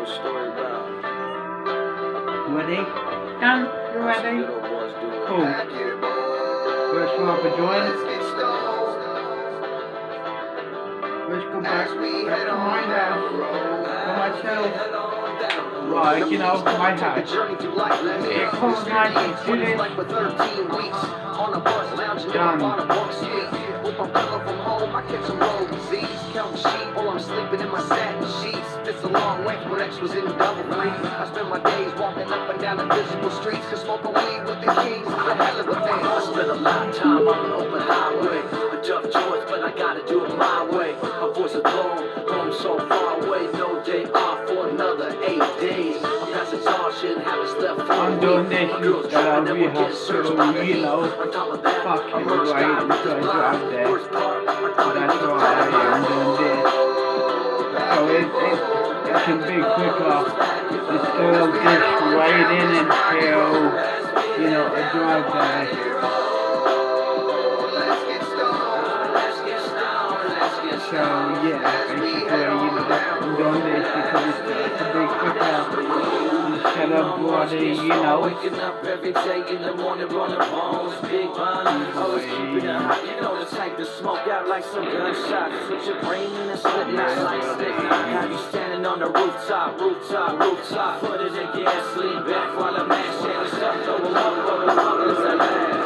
Story about. Ready? Done? You ready? Cool. Let's start the joint. Let's go back to my house for myself. Right, you know, my house. It comes nice and chilly. Done. With my pillow from home, I catch some road disease. Counting sheep while I'm sleeping in my satin sheets. It's a long way when X was in double free. I spend my days walking up and down the physical streets. Cause smoking weed with the kings is a hell of a thing. I spend a lot of time on an open highway. A tough choice, but I gotta do it my way. My voice is blown, home so far away. No day off for another 8 days. I'm past exhaustion, haven't slept for a week. My girl's trapping and we're getting searched by the heat. On top of that, I'm merged out with this block. Worst part, I thought it was a time. I'm doing this. So it can be quicker. Instead of just waiting until, you know, a drive there. So yeah, basically, you know, I'm doing this because it's a bit quicker instead of bloody, you know. Waking up every day in the morning, running bones, big vines, always keeping it hot. You know the type to smoke out like some gunshots. Put your brain in a slip knot like Slipknot. Have you standing on the rooftop, foot in the gas, lean back while the man stands up, throw 'em up, as I laugh.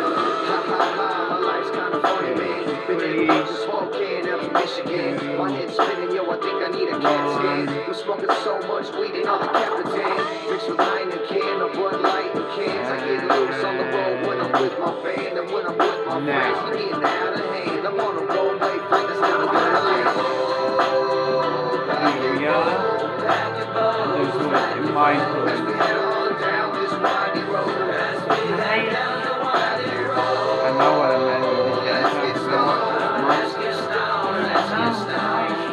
Ha ha ha, my life's kinda funny, man. Been in a bunch of smoke can out in Michigan. My head's spinning, yo, I think I need a CAT scan. I'm smoking so much weed in the Capitan. Mixed with 9 and can, a Bud Light and cans. I get loose on the road when I'm with my band. And when I'm with my friends, I'm getting out of hand. I'm on a roadway, find this down the land. Here we are. There's my hood. As we head on down this windy road. I know what I meant with this. Let's get started.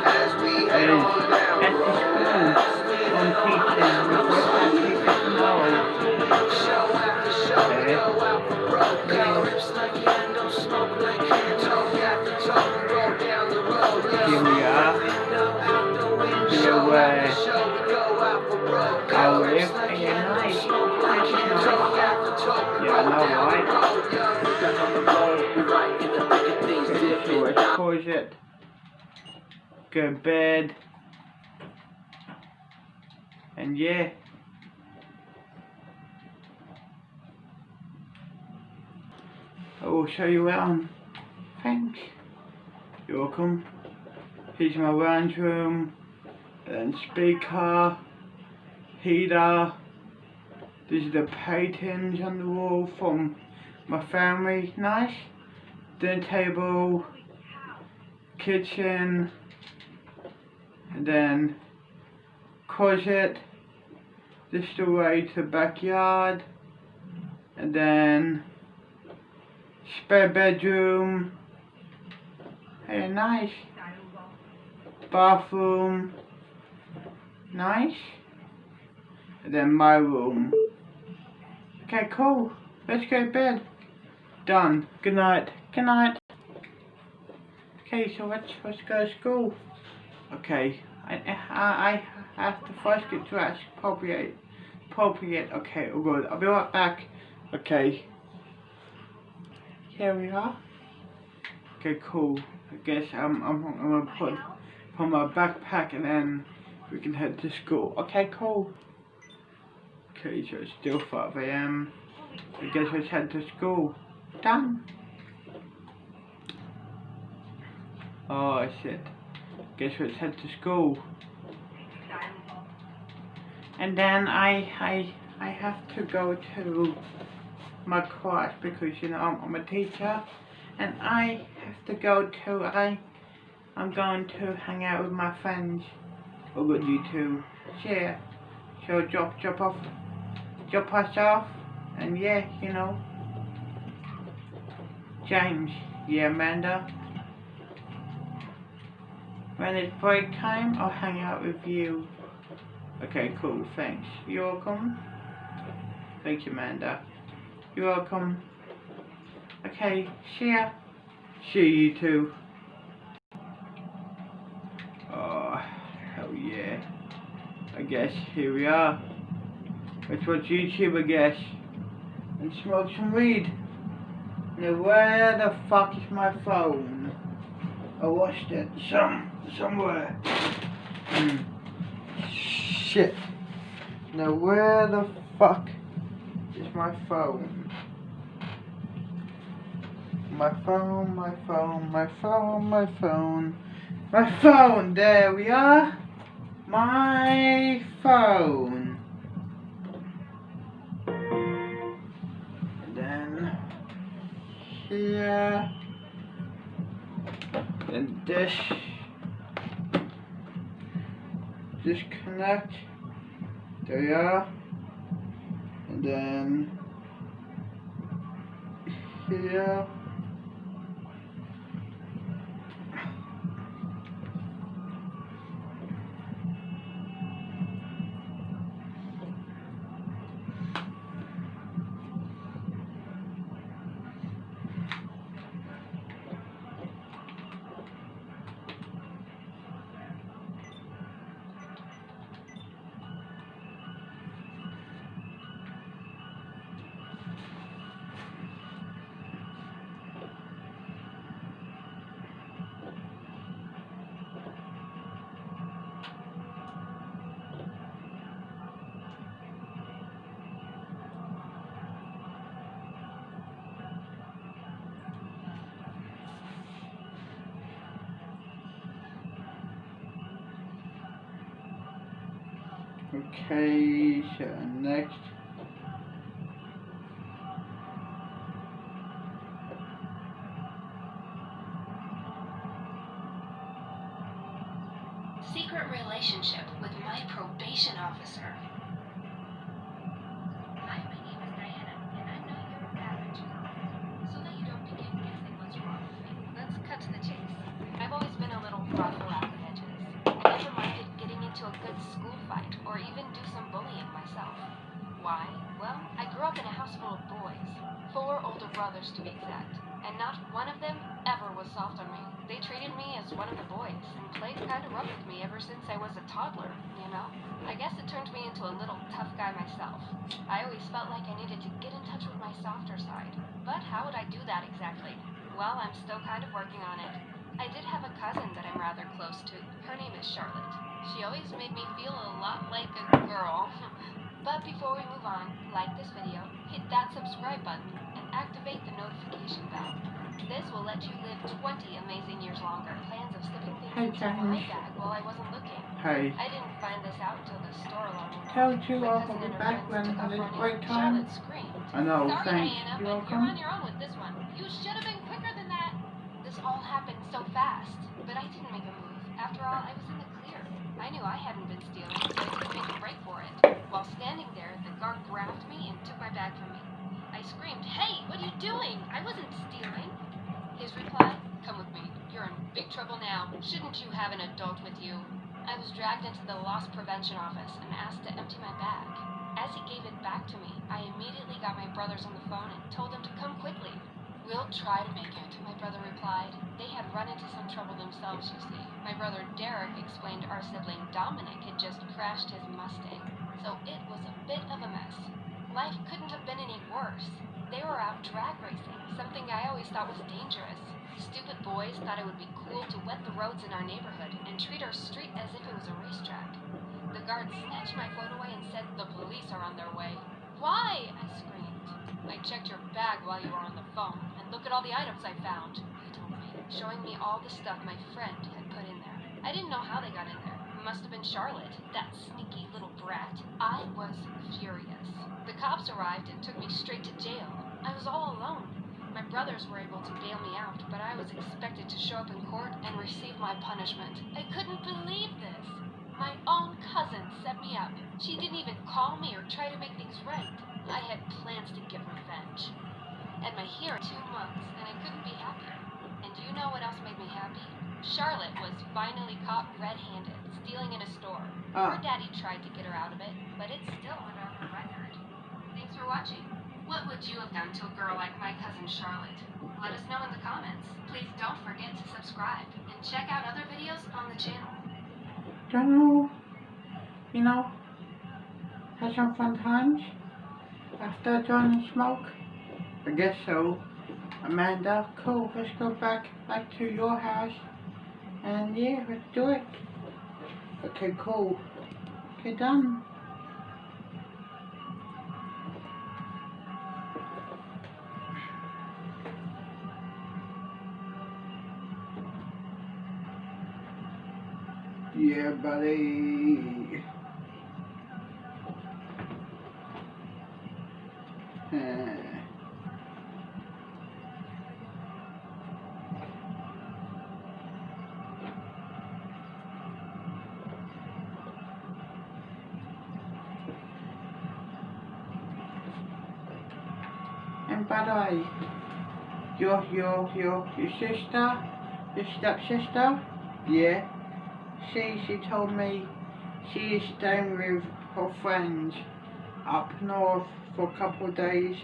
As we head on down the road. On teaching, show after show, go out for broke. Rips like hand, don't smoke like hand. Talk after talk, roll down the road. Here we are. Here where I live in a night. Yeah, I know, right? So let's pause it. Go to bed. And yeah. I will show you around. Thanks. You're welcome. Here's my lounge room. And speaker. Heater. These are the paintings on the wall from my family. Nice. Dinner table. Kitchen. And then closet. This is the way to the backyard. And then spare bedroom. Hey, nice. Bathroom. Nice. And then my room. Okay, cool. Let's go to bed. Done. Good night. Good night. Okay, so let's go to school. Okay. I have to first get dressed. Appropriate. Okay, all good. I'll be right back. Okay. Here we are. Okay, cool. I guess I'm gonna put my backpack and then we can head to school. Okay, cool. Okay, so it's still 5 AM. I guess let's head to school. Done. Oh shit. Guess let's head to school. And then I have to go to my class because, you know, I'm a teacher, and I have to go to I'm going to hang out with my friends. Or with you two. Yeah. So drop us off, and yeah, you know. James, yeah, Amanda. When it's break time, I'll hang out with you. Okay, cool, thanks. You're welcome. Thank you, Amanda. You're welcome. Okay, see ya. See you too. Oh, hell yeah. I guess here we are. Let's watch YouTube, I guess. And smoke some weed. Now where the fuck is my phone? I watched it somewhere. Shit. Now where the fuck is my phone? My phone, my phone, my phone, my phone. My phone, there we are. My phone. And then here. And disconnect. There we are. And then here. Okay, so next. Secret relationship with my probation officer. Hi, my name is Diana, and I'm not your average girl. So that you don't begin guessing what's wrong with me, let's cut to the chase. I've always been a little rough around the edges. I never minded getting into a good school fight, or even do some bullying myself. Why? Well, I grew up in a house full of boys. 4 older brothers to be exact. And not one of them ever was soft on me. They treated me as one of the boys, and played kind of rough with me ever since I was a toddler, you know? I guess it turned me into a little tough guy myself. I always felt like I needed to get in touch with my softer side. But how would I do that exactly? Well, I'm still kind of working on it. I did have a cousin that I'm rather close to. Her name is Charlotte. She always made me feel a lot like a girl. But before we move on, like this video, hit that subscribe button, and activate the notification bell. This will let you live 20 amazing years longer. Plans of slipping things into my bag while I wasn't looking. Hey. I didn't find this out until the store alarm went off. Told you My I'll cousin be and her back friends when took off it's running. break time. Charlotte screamed. I know, Sorry, thanks. Diana, You're but welcome. you're on your own with this one. You should have been quicker than that. This all happened so fast, but I didn't make a move. After all, I was in the clear. I knew I hadn't been stealing, so I didn't make a break for it. While standing there, the guard grabbed me and took my bag from me. I screamed, "Hey, what are you doing? I wasn't stealing." His reply, "Come with me. You're in big trouble now. Shouldn't you have an adult with you?" I was dragged into the loss prevention office and asked to empty my bag. As he gave it back to me, I immediately got my brothers on the phone and told them to come quickly. "We'll try to make it," my brother replied. They had run into some trouble themselves, you see. My brother Derek explained our sibling Dominic had just crashed his Mustang, so it was a bit of a mess. Life couldn't have been any worse. They were out drag racing, something I always thought was dangerous. Stupid boys thought it would be cool to wet the roads in our neighborhood and treat our street as if it was a racetrack. The guard snatched my phone away and said the police are on their way. "Why?" I screamed. "I checked your bag while you were on the phone, and look at all the items I found," he told me, showing me all the stuff my friend had put in there. I didn't know how they got in there. It must have been Charlotte, that sneaky little brat. I was furious. The cops arrived and took me straight to jail. I was all alone. My brothers were able to bail me out, but I was expected to show up in court and receive my punishment. I couldn't believe this. My own cousin set me up. She didn't even call me or try to make things right. I had plans to get revenge. At my hearing, 2 months, and I couldn't be happier. And do you know what else made me happy? Charlotte was finally caught red-handed, stealing in a store. Her daddy tried to get her out of it, but it still went on her record. Thanks for watching. What would you have done to a girl like my cousin Charlotte? Let us know in the comments. Please don't forget to subscribe and check out other videos on the channel. Don't know. you know, have some fun times after joining smoke? I guess so. Amanda, cool, let's go back to your house. And yeah, let's do it. Okay, cool. Okay, done. Yeah, buddy. And by the way, your sister, your stepsister, yeah, she told me she is staying with her friends up north for a couple of days.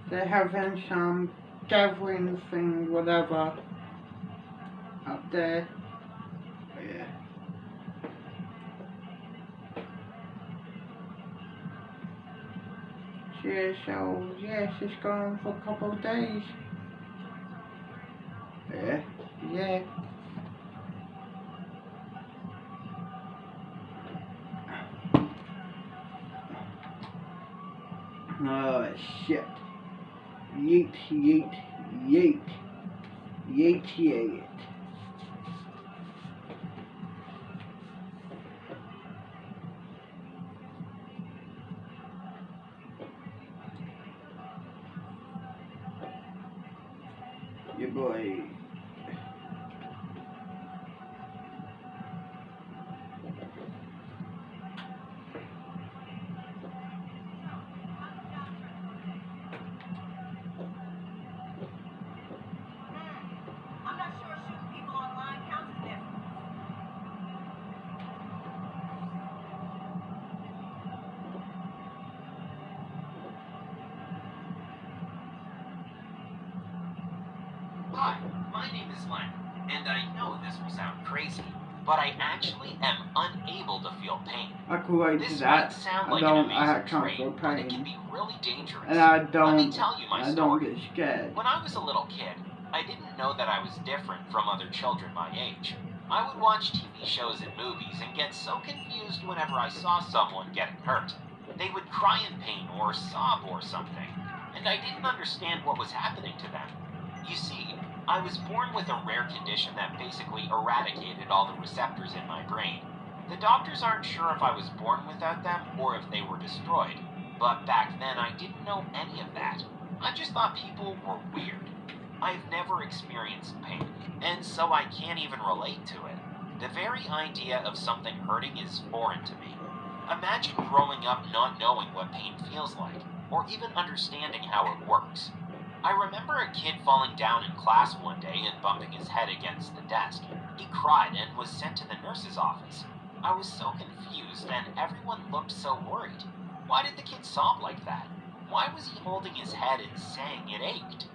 They're having some gathering thing, whatever, up there. Yeah. Yeah, so yeah, she's gone for a couple of days. Yeah. Yeah. Oh shit. Yeet, yeet, yeet. Yeet, yeet. Your boy. I'm not sure shooting people online counts as different. Hi, my name is Len, and I know this will sound crazy, but I actually am unable to feel pain. I could relate to This that. might sound I like don't. an I amazing can't trait, feel but it can pain, be really dangerous. and I Let me don't. tell you my I don't story. get scared. When I was a little kid, I didn't know that I was different from other children my age. I would watch TV shows and movies and get so confused whenever I saw someone getting hurt. They would cry in pain or sob or something, and I didn't understand what was happening to them. You see, I was born with a rare condition that basically eradicated all the receptors in my brain. The doctors aren't sure if I was born without them or if they were destroyed, but back then I didn't know any of that. I just thought people were weird. I've never experienced pain, and so I can't even relate to it. The very idea of something hurting is foreign to me. Imagine growing up not knowing what pain feels like, or even understanding how it works. I remember a kid falling down in class one day and bumping his head against the desk. He cried and was sent to the nurse's office. I was so confused, and everyone looked so worried. Why did the kid sob like that? Why was he holding his head and saying it ached?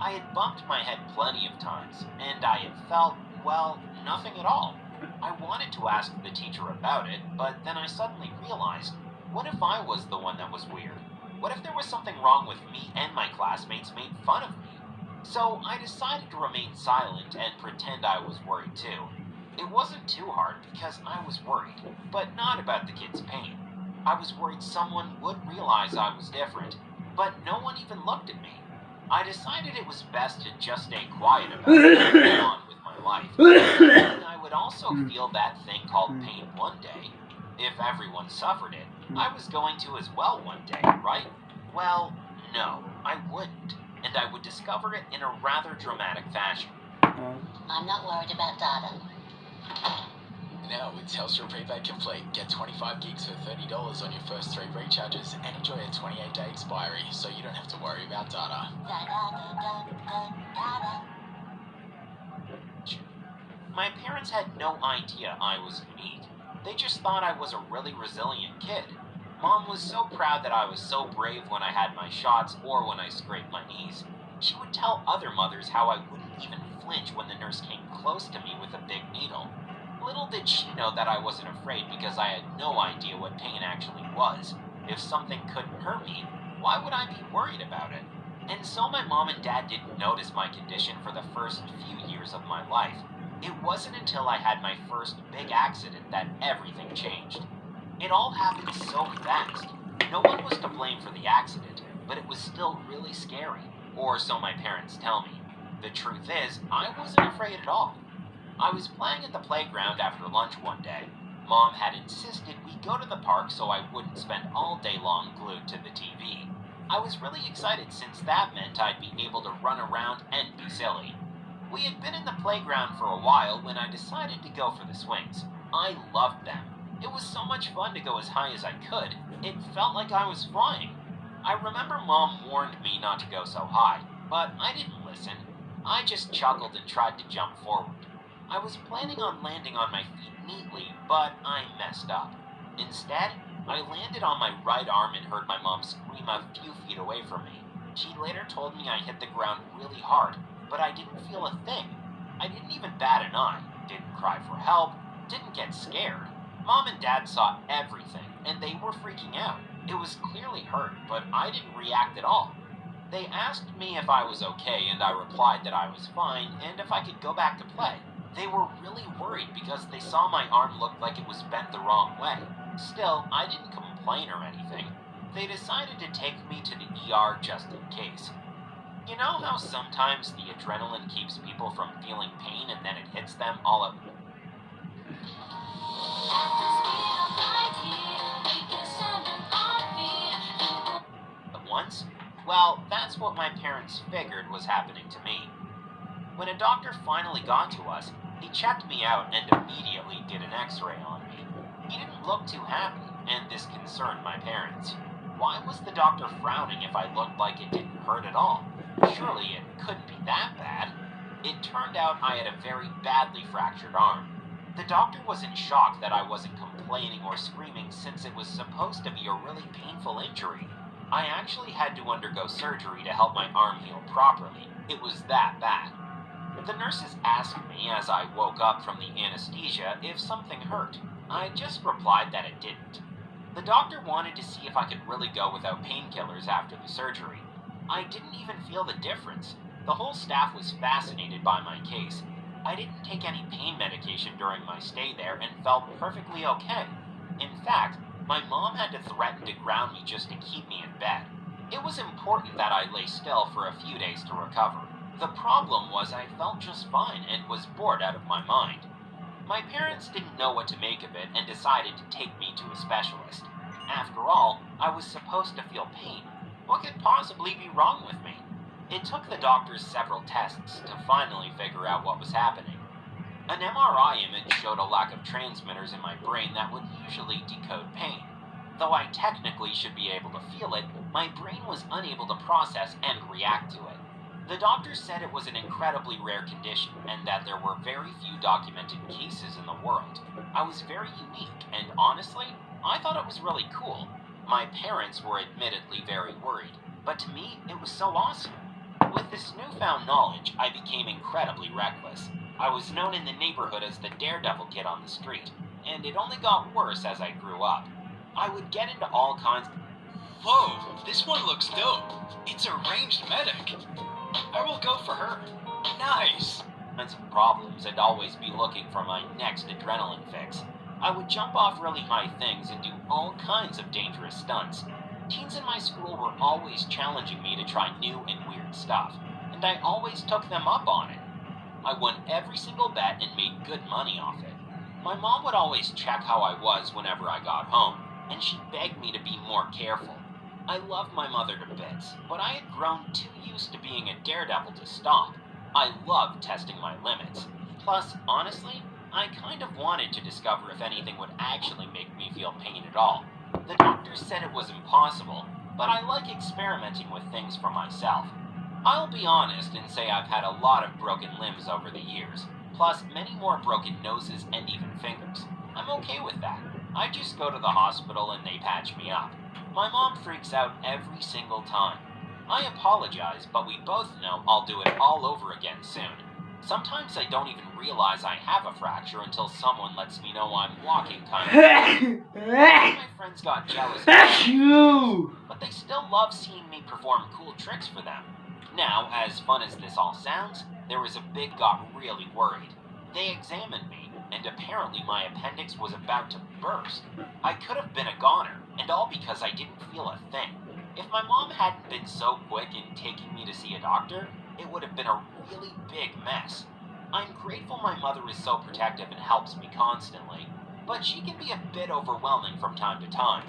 I had bumped my head plenty of times, and I had felt, well, nothing at all. I wanted to ask the teacher about it, but then I suddenly realized, what if I was the one that was weird? What if there was something wrong with me and my classmates made fun of me? So I decided to remain silent and pretend I was worried too. It wasn't too hard because I was worried, but not about the kid's pain. I was worried someone would realize I was different, but no one even looked at me. I decided it was best to just stay quiet about it and go on with my life. And I would also feel that thing called pain one day. If everyone suffered it, I was going to as well one day, right? Well, no, I wouldn't. And I would discover it in a rather dramatic fashion. I'm not worried about data. Now with Telstra Prepaid Complete, get 25 gigs for $30 on your first 3 recharges and enjoy a 28-day expiry, so you don't have to worry about data. My parents had no idea I was unique. They just thought I was a really resilient kid. Mom was so proud that I was so brave when I had my shots or when I scraped my knees. She would tell other mothers how I wouldn't even flinch when the nurse came close to me with a big needle. Little did she know that I wasn't afraid because I had no idea what pain actually was. If something couldn't hurt me, why would I be worried about it? And so my mom and dad didn't notice my condition for the first few years of my life. It wasn't until I had my first big accident that everything changed. It all happened so fast. No one was to blame for the accident, but it was still really scary, or so my parents tell me. The truth is, I wasn't afraid at all. I was playing at the playground after lunch one day. Mom had insisted we go to the park so I wouldn't spend all day long glued to the TV. I was really excited since that meant I'd be able to run around and be silly. We had been in the playground for a while when I decided to go for the swings. I loved them. It was so much fun to go as high as I could. It felt like I was flying. I remember Mom warned me not to go so high, but I didn't listen. I just chuckled and tried to jump forward. I was planning on landing on my feet neatly, but I messed up. Instead, I landed on my right arm and heard my mom scream a few feet away from me. She later told me I hit the ground really hard, but I didn't feel a thing. I didn't even bat an eye, didn't cry for help, didn't get scared. Mom and Dad saw everything, and they were freaking out. It was clearly hurt, but I didn't react at all. They asked me if I was okay, and I replied that I was fine, and if I could go back to play. They were really worried because they saw my arm looked like it was bent the wrong way. Still, I didn't complain or anything. They decided to take me to the ER just in case. You know how sometimes the adrenaline keeps people from feeling pain and then it hits them all at once? Well, that's what my parents figured was happening to me. When a doctor finally got to us, he checked me out and immediately did an x-ray on me. He didn't look too happy, and this concerned my parents. Why was the doctor frowning if I looked like it didn't hurt at all? Surely it couldn't be that bad. It turned out I had a very badly fractured arm. The doctor was in shock that I wasn't complaining or screaming since it was supposed to be a really painful injury. I actually had to undergo surgery to help my arm heal properly. It was that bad. The nurses asked me as I woke up from the anesthesia if something hurt. I just replied that it didn't. The doctor wanted to see if I could really go without painkillers after the surgery. I didn't even feel the difference. The whole staff was fascinated by my case. I didn't take any pain medication during my stay there and felt perfectly okay. In fact, my mom had to threaten to ground me just to keep me in bed. It was important that I lay still for a few days to recover. The problem was I felt just fine and was bored out of my mind. My parents didn't know what to make of it and decided to take me to a specialist. After all, I was supposed to feel pain. What could possibly be wrong with me? It took the doctors several tests to finally figure out what was happening. An MRI image showed a lack of transmitters in my brain that would usually decode pain. Though I technically should be able to feel it, my brain was unable to process and react to it. The doctors said it was an incredibly rare condition and that there were very few documented cases in the world. I was very unique, and honestly, I thought it was really cool. My parents were admittedly very worried, but to me, it was so awesome. With this newfound knowledge, I became incredibly reckless. I was known in the neighborhood as the daredevil kid on the street, and it only got worse as I grew up. I would get into all kinds. Whoa, this one looks dope. It's a ranged medic. I will go for her. Nice. Of problems and always be looking for my next adrenaline fix. I would jump off really high things and do all kinds of dangerous stunts. Teens in my school were always challenging me to try new and weird stuff, and I always took them up on it. I won every single bet and made good money off it. My mom would always check how I was whenever I got home, and she begged me to be more careful. I loved my mother to bits, but I had grown too used to being a daredevil to stop. I loved testing my limits. Plus, honestly, I kind of wanted to discover if anything would actually make me feel pain at all. The doctors said it was impossible, but I like experimenting with things for myself. I'll be honest and say I've had a lot of broken limbs over the years, plus many more broken noses and even fingers. I'm okay with that. I just go to the hospital and they patch me up. My mom freaks out every single time. I apologize, but we both know I'll do it all over again soon. Sometimes I don't even realize I have a fracture until someone lets me know I'm walking kind of. My friends got jealous, Achoo! but they still love seeing me perform cool tricks for them. Now, as fun as this all sounds, there was a big got really worried. They examined me, and apparently my appendix was about to burst. I could have been a goner, and all because I didn't feel a thing. If my mom hadn't been so quick in taking me to see a doctor, it would have been a really big mess. I'm grateful my mother is so protective and helps me constantly, but she can be a bit overwhelming from time to time.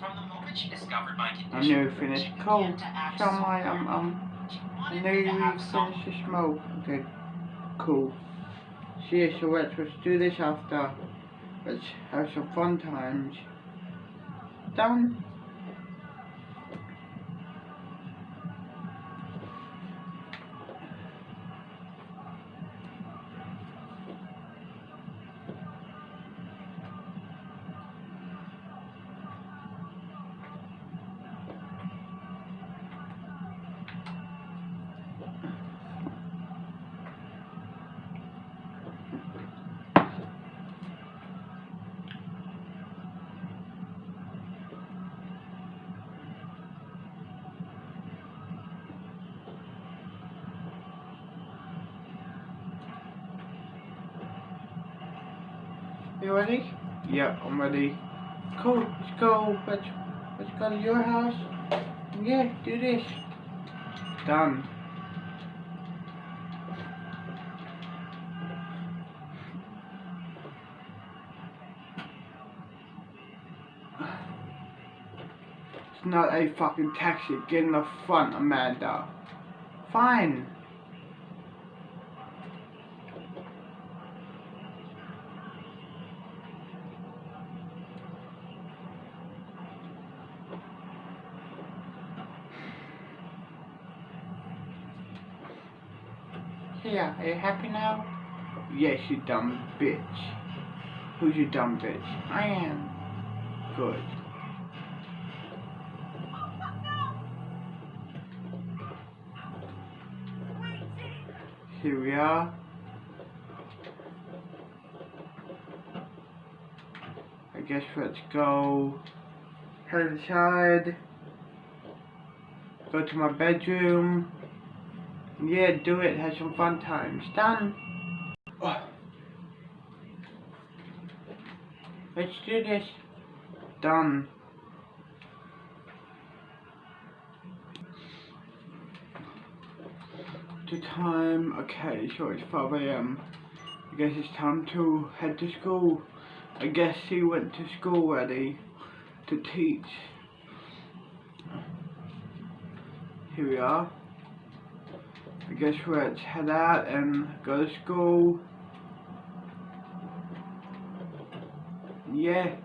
From the moment she discovered my I condition, nearly finished. she Cool. began to act So so my worried. She I wanted know me to you have finished some. the smoke. Okay. Cool. See you, so let's do this after. Let's have some fun times. Done. You ready? Yep, I'm ready. Cool, let's go. Let's go to your house. Yeah, do this. Done. It's not a fucking taxi. Get in the front, Amanda. Fine. Yeah, are you happy now? Yes, you dumb bitch. Who's your dumb bitch? I am. Good. Here we are. I guess let's go head inside. Go to my bedroom. Yeah, do it. Have some fun times. Done. Oh. Let's do this. Done. The time. Okay, so it's 5 AM. I guess it's time to head to school. I guess he went to school already to teach. Here we are. I guess let's head out and go to school. Yeah.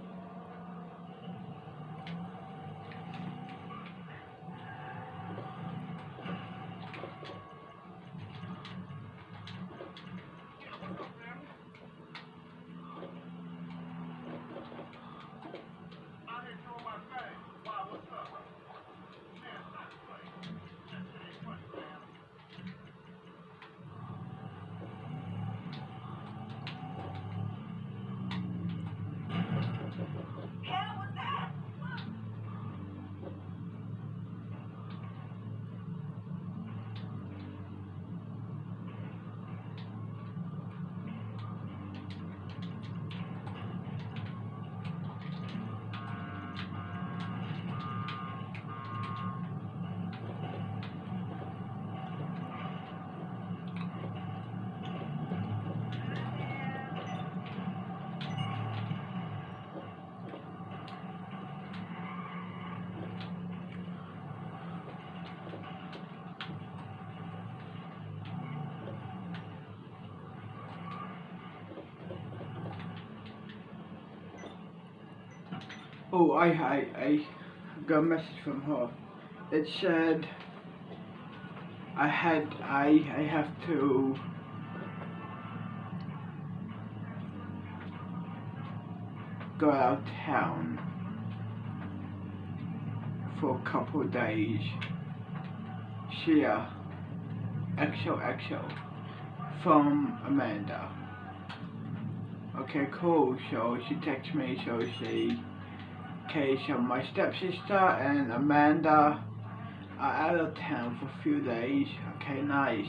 Oh, I got a message from her. It said I have to go out of town for a couple of days. See ya. XOXO. from Amanda. Okay, cool. So she texts me, so okay, so my stepsister and Amanda are out of town for a few days. Okay, nice.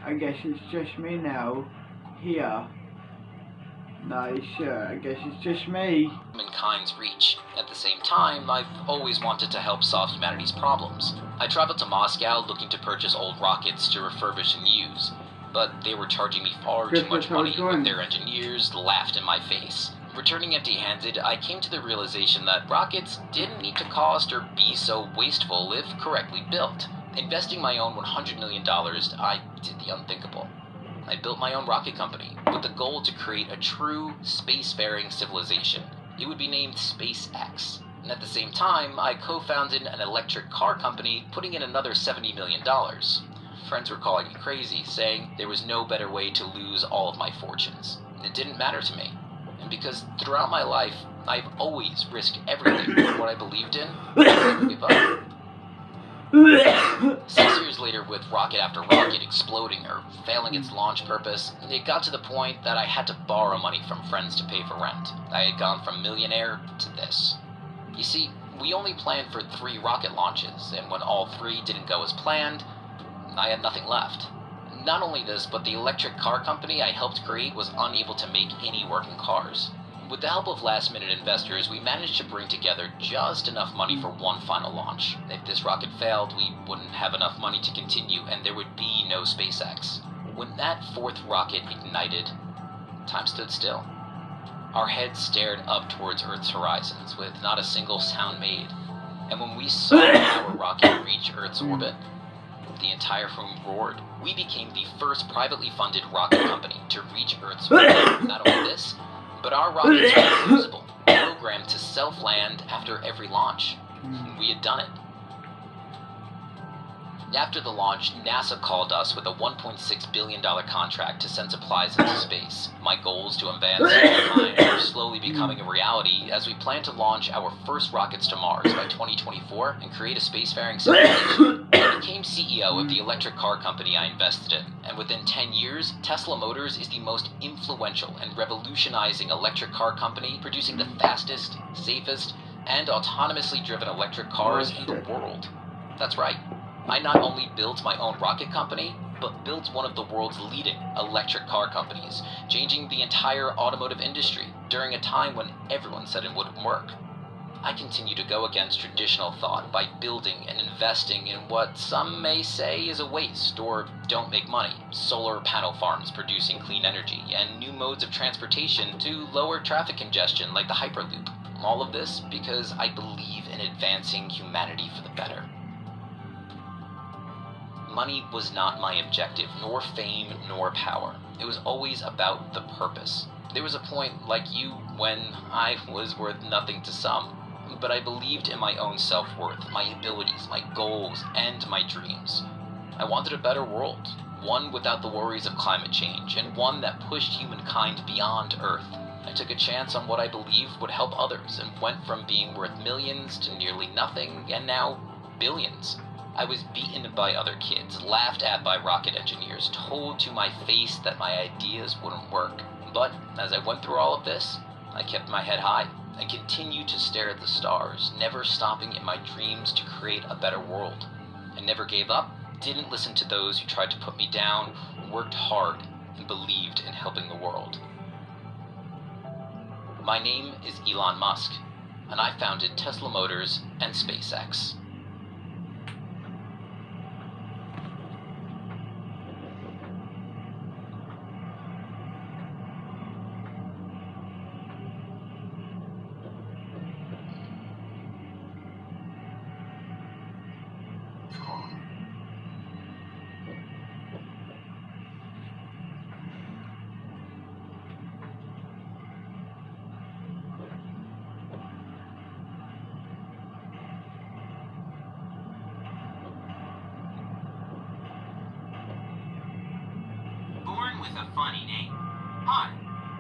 I guess it's just me now here. Nice, I guess it's just me. Mankind's reach. At the same time, I've always wanted to help solve humanity's problems. I traveled to Moscow looking to purchase old rockets to refurbish and use, but they were charging me far too much money, and their engineers laughed in my face. Returning empty-handed, I came to the realization that rockets didn't need to cost or be so wasteful if correctly built. Investing my own $100 million, I did the unthinkable. I built my own rocket company with the goal to create a true spacefaring civilization. It would be named SpaceX. And at the same time, I co-founded an electric car company, putting in another $70 million. Friends were calling me crazy, saying there was no better way to lose all of my fortunes. It didn't matter to me. And because throughout my life, I've always risked everything for what I believed in, I never give up. 6 years later, with rocket after rocket exploding or failing its launch purpose, it got to the point that I had to borrow money from friends to pay for rent. I had gone from millionaire to this. You see, we only planned for 3 rocket launches, and when all 3 didn't go as planned, I had nothing left. Not only this, but the electric car company I helped create was unable to make any working cars. With the help of last-minute investors, we managed to bring together just enough money for one final launch. If this rocket failed, we wouldn't have enough money to continue, and there would be no SpaceX. When that 4th rocket ignited, time stood still. Our heads stared up towards Earth's horizons, with not a single sound made. And when we saw our rocket reach Earth's orbit, the entire room roared. We became the first privately funded rocket company to reach Earth's orbit. Not only this, but our rockets were reusable, programmed to self-land after every launch. We had done it. After the launch, NASA called us with a $1.6 billion contract to send supplies into space. My goals to advance humankind were slowly becoming a reality as we plan to launch our first rockets to Mars by 2024 and create a spacefaring civilization. I became CEO of the electric car company I invested in, and within 10 years, Tesla Motors is the most influential and revolutionizing electric car company, producing the fastest, safest, and autonomously driven electric cars in the world. That's right. I not only built my own rocket company, but built one of the world's leading electric car companies, changing the entire automotive industry during a time when everyone said it wouldn't work. I continue to go against traditional thought by building and investing in what some may say is a waste or don't make money. Solar panel farms producing clean energy, and new modes of transportation to lower traffic congestion like the Hyperloop. All of this because I believe in advancing humanity for the better. Money was not my objective, nor fame, nor power. It was always about the purpose. There was a point, like you, when I was worth nothing to some, but I believed in my own self-worth, my abilities, my goals, and my dreams. I wanted a better world, one without the worries of climate change, and one that pushed humankind beyond Earth. I took a chance on what I believed would help others, and went from being worth millions to nearly nothing, and now billions. I was beaten by other kids, laughed at by rocket engineers, told to my face that my ideas wouldn't work. But as I went through all of this, I kept my head high. I continued to stare at the stars, never stopping in my dreams to create a better world. I never gave up, didn't listen to those who tried to put me down, worked hard, and believed in helping the world. My name is Elon Musk, and I founded Tesla Motors and SpaceX. With a funny name. Hi,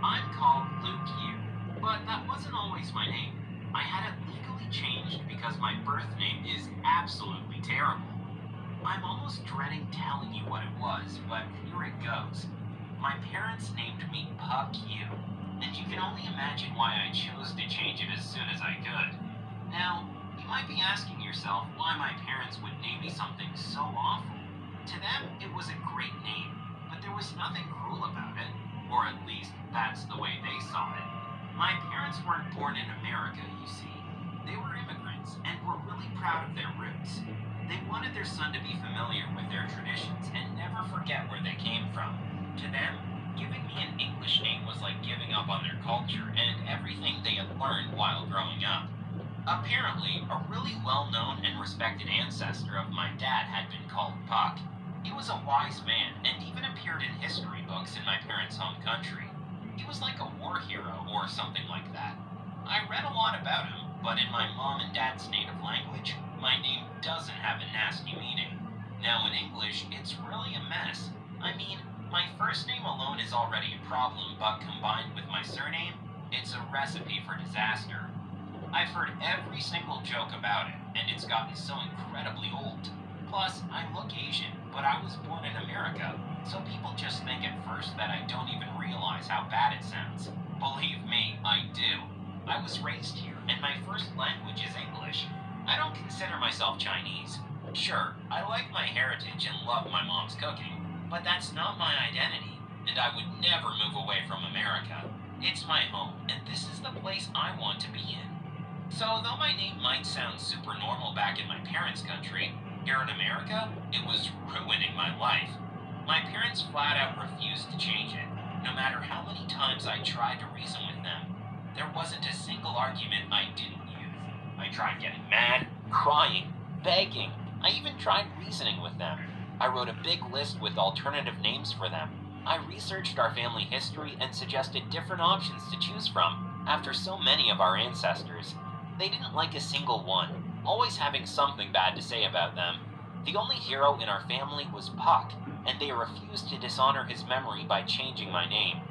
I'm called Luke Yu, but that wasn't always my name. I had it legally changed because my birth name is absolutely terrible. I'm almost dreading telling you what it was, but here it goes. My parents named me Puck You, and you can only imagine why I chose to change it as soon as I could. Now, you might be asking yourself why my parents would name me something so awful. To them, it was a great name, but there was nothing cruel about it, or at least that's the way they saw it. My parents weren't born in America, you see. They were immigrants and were really proud of their roots. They wanted their son to be familiar with their traditions and never forget where they came from. To them, giving me an English name was like giving up on their culture and everything they had learned while growing up. Apparently, a really well-known and respected ancestor of my dad had been called Puck. He was a wise man and even appeared in history books in my parents' home country. He was like a war hero or something like that. I read a lot about him, but in my mom and dad's native language, my name doesn't have a nasty meaning. Now in English, it's really a mess. I mean, my first name alone is already a problem, but combined with my surname, it's a recipe for disaster. I've heard every single joke about it, and it's gotten so incredibly old. Plus, I look Asian, but I was born in America, so people just think at first that I don't even realize how bad it sounds. Believe me, I do. I was raised here, and my first language is English. I don't consider myself Chinese. Sure, I like my heritage and love my mom's cooking, but that's not my identity, and I would never move away from America. It's my home, and this is the place I want to be in. So, though my name might sound super normal back in my parents' country, here in America, it was ruining my life. My parents flat out refused to change it, no matter how many times I tried to reason with them. There wasn't a single argument I didn't use. I tried getting mad, crying, begging. I even tried reasoning with them. I wrote a big list with alternative names for them. I researched our family history and suggested different options to choose from after so many of our ancestors. They didn't like a single one, always having something bad to say about them. The only hero in our family was Puck, and they refused to dishonor his memory by changing my name.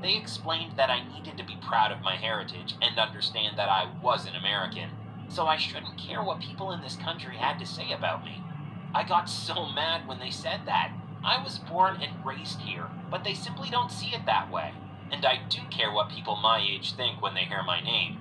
They explained that I needed to be proud of my heritage and understand that I was an American, so I shouldn't care what people in this country had to say about me. I got so mad when they said that. I was born and raised here, but they simply don't see it that way, and I do care what people my age think when they hear my name.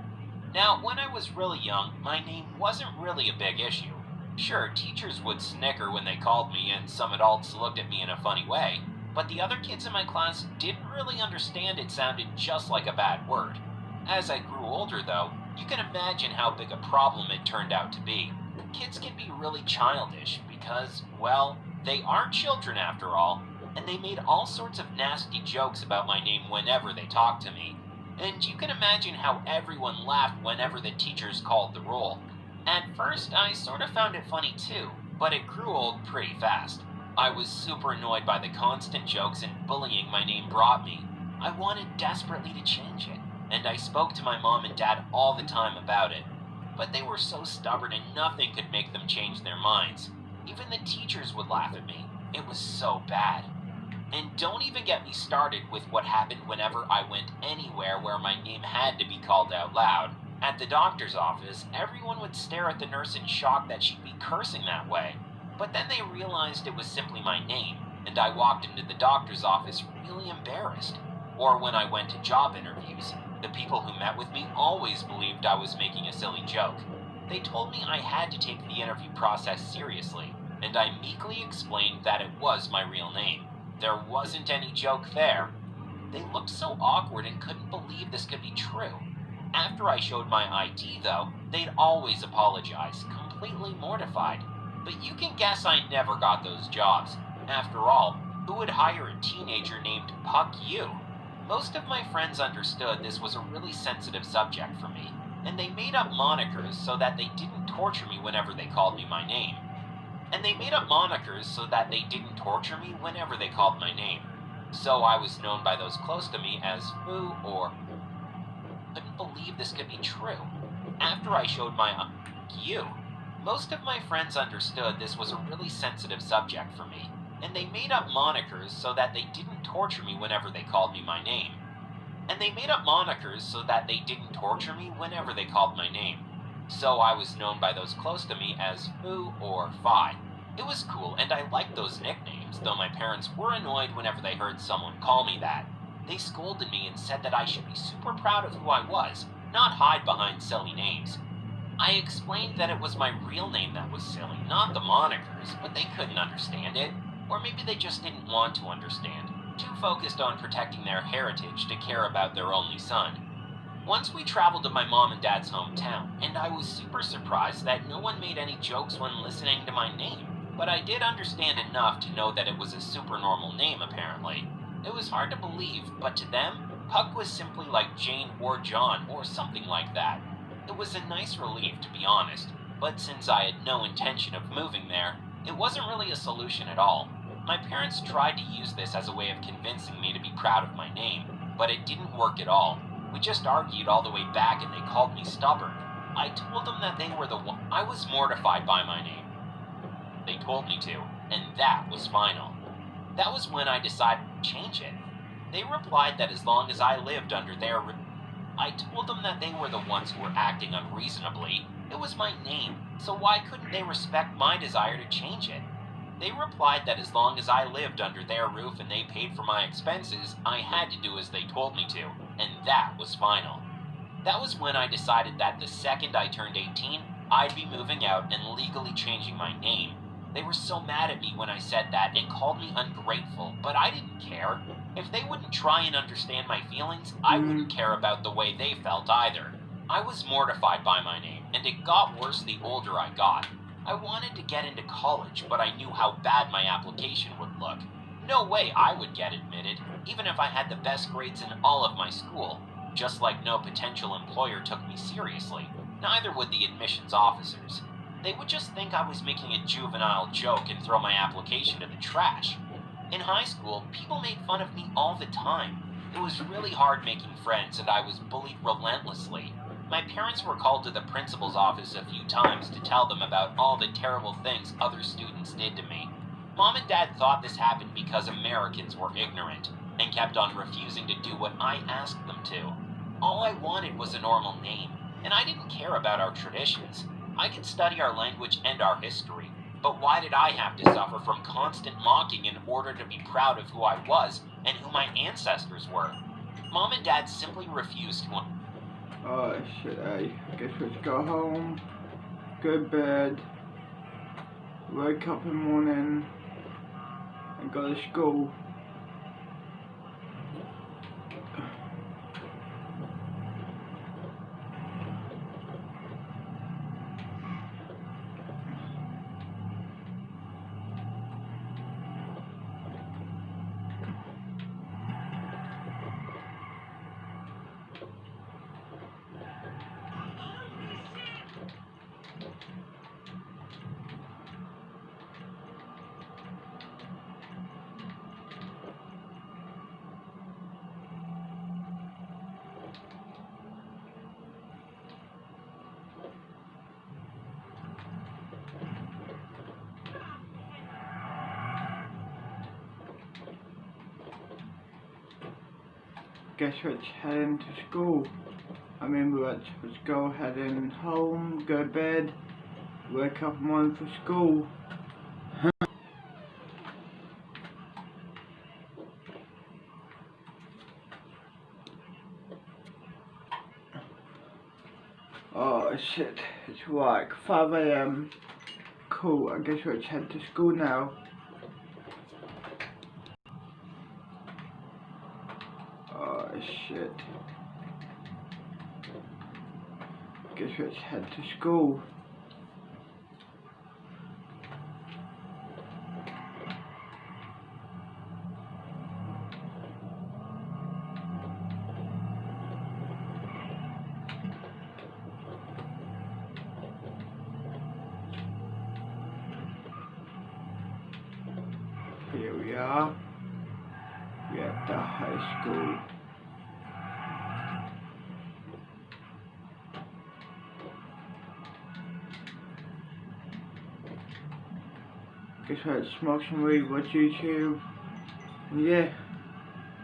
Now, when I was really young, my name wasn't really a big issue. Sure, teachers would snicker when they called me, and some adults looked at me in a funny way, but the other kids in my class didn't really understand it sounded just like a bad word. As I grew older, though, you can imagine how big a problem it turned out to be. Kids can be really childish because, well, they are children after all, and they made all sorts of nasty jokes about my name whenever they talked to me. And you can imagine how everyone laughed whenever the teachers called the roll. At first, I sort of found it funny too, but it grew old pretty fast. I was super annoyed by the constant jokes and bullying my name brought me. I wanted desperately to change it, and I spoke to my mom and dad all the time about it. But they were so stubborn and nothing could make them change their minds. Even the teachers would laugh at me. It was so bad. And don't even get me started with what happened whenever I went anywhere where my name had to be called out loud. At the doctor's office, everyone would stare at the nurse in shock that she'd be cursing that way. But then they realized it was simply my name, and I walked into the doctor's office really embarrassed. Or when I went to job interviews, the people who met with me always believed I was making a silly joke. They told me I had to take the interview process seriously, and I meekly explained that it was my real name. There wasn't any joke there. They looked so awkward and couldn't believe this could be true. After I showed my ID, though, they'd always apologize, completely mortified. But you can guess I never got those jobs. After all, who would hire a teenager named Puck You? Most of my friends understood this was a really sensitive subject for me, and they made up monikers so that they didn't torture me whenever they called me my name. So I was known by those close to me as Fu or... Couldn't believe this could be true. After I showed my you, most of my friends understood this was a really sensitive subject for me, and they made up monikers so that they didn't torture me whenever they called me my name. So I was known by those close to me as Fu or Phi. It was cool, and I liked those nicknames, though my parents were annoyed whenever they heard someone call me that. They scolded me and said that I should be super proud of who I was, not hide behind silly names. I explained that it was my real name that was silly, not the monikers, but they couldn't understand it. Or maybe they just didn't want to understand, too focused on protecting their heritage to care about their only son. Once we traveled to my mom and dad's hometown, and I was super surprised that no one made any jokes when listening to my name. But I did understand enough to know that it was a super normal name, apparently. It was hard to believe, but to them, Puck was simply like Jane or John or something like that. It was a nice relief, to be honest, but since I had no intention of moving there, it wasn't really a solution at all. My parents tried to use this as a way of convincing me to be proud of my name, but it didn't work at all. We just argued all the way back and they called me stubborn. I told them that they were the one. I was mortified by my name. They told me to, and that was final. That was when I decided to change it. They replied that as long as I lived under their I told them that they were the ones who were acting unreasonably. It was my name, so why couldn't they respect my desire to change it? They replied that as long as I lived under their roof and they paid for my expenses, I had to do as they told me to, and that was final. That was when I decided that the second I turned 18, I'd be moving out and legally changing my name. They were so mad at me when I said that and called me ungrateful, but I didn't care. If they wouldn't try and understand my feelings, I wouldn't care about the way they felt either. I was mortified by my name, and it got worse the older I got. I wanted to get into college, but I knew how bad my application would look. No way I would get admitted, even if I had the best grades in all of my school. Just like no potential employer took me seriously, neither would the admissions officers. They would just think I was making a juvenile joke and throw my application in the trash. In high school, people made fun of me all the time. It was really hard making friends, and I was bullied relentlessly. My parents were called to the principal's office a few times to tell them about all the terrible things other students did to me. Mom and Dad thought this happened because Americans were ignorant and kept on refusing to do what I asked them to. All I wanted was a normal name, and I didn't care about our traditions. I could study our language and our history, but why did I have to suffer from constant mocking in order to be proud of who I was and who my ancestors were? Mom and Dad simply refused to. Oh shit, I guess we should go home, go to bed, wake up in the morning, and go to school. Guess what's heading to school. I mean, let's go heading home, go to bed, wake up in the morning for school. Oh shit, it's like 5 AM. Cool, I guess let's head to school now. Oh shit. Guess let's head to school. Here we are. We're at the high school. Guess what, smoke some weed, watch YouTube. Yeah.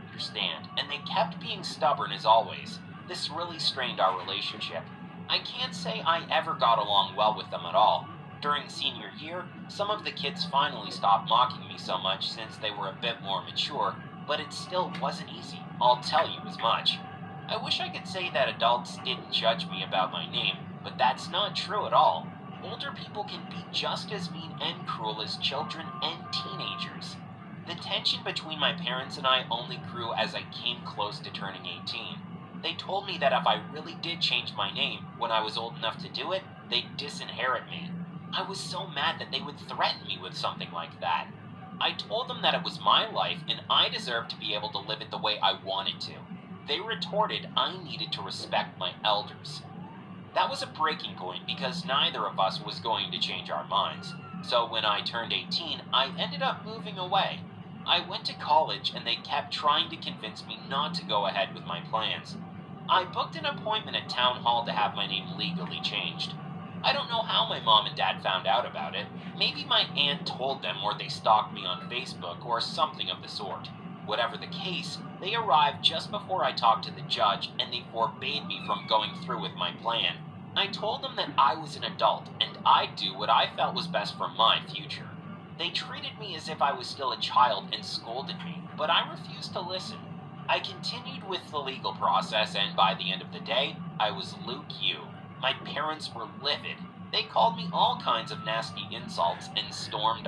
Understand, and they kept being stubborn as always. This really strained our relationship. I can't say I ever got along well with them at all. During senior year, some of the kids finally stopped mocking me so much since they were a bit more mature, but it still wasn't easy, I'll tell you as much. I wish I could say that adults didn't judge me about my name, but that's not true at all. Older people can be just as mean and cruel as children and teenagers. The tension between my parents and I only grew as I came close to turning 18. They told me that if I really did change my name when I was old enough to do it, they'd disinherit me. I was so mad that they would threaten me with something like that. I told them that it was my life and I deserved to be able to live it the way I wanted to. They retorted I needed to respect my elders. That was a breaking point because neither of us was going to change our minds. So when I turned 18, I ended up moving away. I went to college and they kept trying to convince me not to go ahead with my plans. I booked an appointment at town hall to have my name legally changed. I don't know how my mom and dad found out about it. Maybe my aunt told them or they stalked me on Facebook or something of the sort. Whatever the case, they arrived just before I talked to the judge and they forbade me from going through with my plan. I told them that I was an adult and I'd do what I felt was best for my future. They treated me as if I was still a child and scolded me, but I refused to listen. I continued with the legal process and by the end of the day, I was Luke Yu. My parents were livid. They called me all kinds of nasty insults and stormed